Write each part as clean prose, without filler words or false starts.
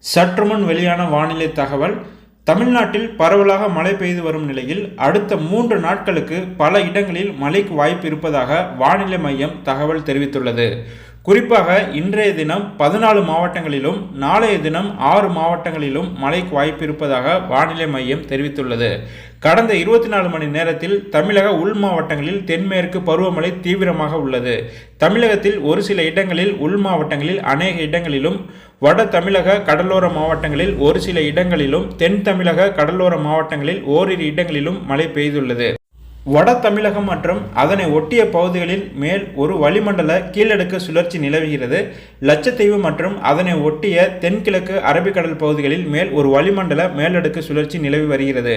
சற்றுமுன் வெளியான வானிலை தகவல். தமிழ்நாட்டில் பரவலாக மழை பெய்து வரும் நிலையில் அடுத்த 3 நாட்களுக்கு பல இடங்களில் மழைக்கு வாய்ப்பு இருப்பதாக வானிலை மையம் தகவல் தெரிவித்துள்ளது. குறிப்பாக இன்றைய தினம் 14 மாவட்டங்களிலும் நாளைய தினம் 6 மாவட்டங்களிலும் மழைக்கு வாய்ப்பு இருப்பதாக வானிலை மையம் தெரிவித்துள்ளது. கடந்த 24 மணி நேரத்தில் தமிழக உள் மாவட்டங்களில் தென்மேற்கு பருவமழை தீவிரமாக உள்ளது. தமிழகத்தில் ஒரு சில இடங்களில் உள் மாவட்டங்களில் அநேக இடங்களிலும், வட தமிழக கடலோர மாவட்டங்களில் ஒரு சில இடங்களிலும், தென் தமிழக கடலோர மாவட்டங்களில் ஓரிரு இடங்களிலும் மழை பெய்துள்ளது. வட தமிழகம் மற்றும் அதனை ஒட்டிய பகுதிகளில் மேல் ஒரு வளிமண்டல கீழடுக்கு சுழற்சி நிலவுகிறது. லட்சத்தீவு மற்றும் அதனை ஒட்டிய தென்கிழக்கு அரபிக்கடல் பகுதிகளில் மேல் ஒரு வளிமண்டல மேலடுக்கு சுழற்சி நிலவி வருகிறது.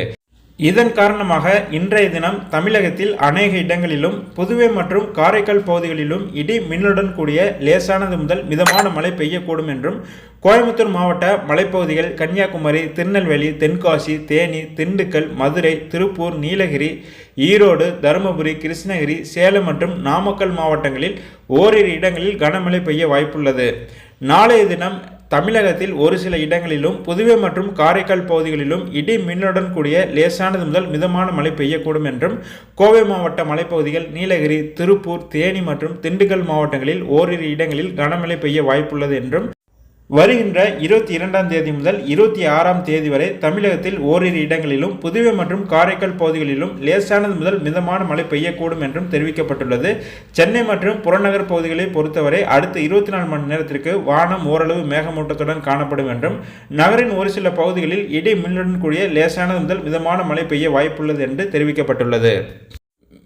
இதன் காரணமாக இன்றைய தினம் தமிழகத்தில் அநேக இடங்களிலும், புதுவை மற்றும் காரைக்கால் பகுதிகளிலும் இடி மின்னலுடன் கூடிய லேசானது முதல் மிதமான மழை பெய்யக்கூடும் என்றும், கோயம்புத்தூர் மாவட்ட மலைப்பகுதிகள், கன்னியாகுமரி, திருநெல்வேலி, தென்காசி, தேனி, திண்டுக்கல், மதுரை, திருப்பூர், நீலகிரி, ஈரோடு, தருமபுரி, கிருஷ்ணகிரி, சேலம் மற்றும் நாமக்கல் மாவட்டங்களில் ஓரிரு இடங்களில் கனமழை பெய்ய வாய்ப்புள்ளது. நாளைய தினம் தமிழகத்தில் ஒரு சில இடங்களிலும், புதுவை மற்றும் காரைக்கால் பகுதிகளிலும் இடி மின்னலுடன் கூடிய லேசானது முதல் மிதமான மழை பெய்யக்கூடும் என்றும், கோவை மாவட்ட மலைப்பகுதிகள், நீலகிரி, திருப்பூர், தேனி மற்றும் திண்டுக்கல் மாவட்டங்களில் ஓரிரு இடங்களில் கனமழை பெய்ய வாய்ப்புள்ளது என்றும், வருகின்ற 22ஆம் தேதி முதல் 26ஆம் தேதி வரை தமிழகத்தில் ஓரிரு இடங்களிலும், புதுவை மற்றும் காரைக்கால் பகுதிகளிலும் லேசானது முதல் மிதமான மழை பெய்யக்கூடும் என்றும் தெரிவிக்கப்பட்டுள்ளது. சென்னை மற்றும் புறநகர் பகுதிகளை பொறுத்தவரை அடுத்த 24 மணி நேரத்திற்கு வானம் ஓரளவு மேகமூட்டத்துடன் காணப்படும் என்றும், நகரின் ஒரு சில பகுதிகளில் இடி மின்னலுடன் கூடிய லேசானது முதல் மிதமான மழை பெய்ய வாய்ப்புள்ளது என்று தெரிவிக்கப்பட்டுள்ளது.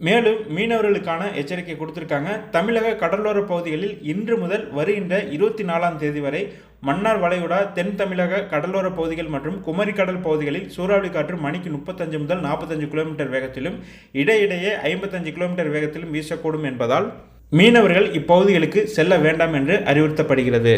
மேலும் மீனவர்களுக்கான எச்சரிக்கை கொடுத்திருக்காங்க. தமிழக கடலோர பகுதிகளில் இன்று முதல் வருகின்ற 24ஆம் தேதி வரை மன்னார் வளைகுடா, தென் தமிழக கடலோர பகுதிகள் மற்றும் குமரி கடல் பகுதிகளில் சூறாவளி காற்று மணிக்கு 35 முதல் 45 கிலோமீட்டர் வேகத்திலும், இடையிடையே 55 கிலோமீட்டர் வேகத்திலும் வீசக்கூடும் என்பதால் மீனவர்கள் இப்பகுதிகளுக்கு செல்ல வேண்டாம் என்று அறிவுறுத்தப்படுகிறது.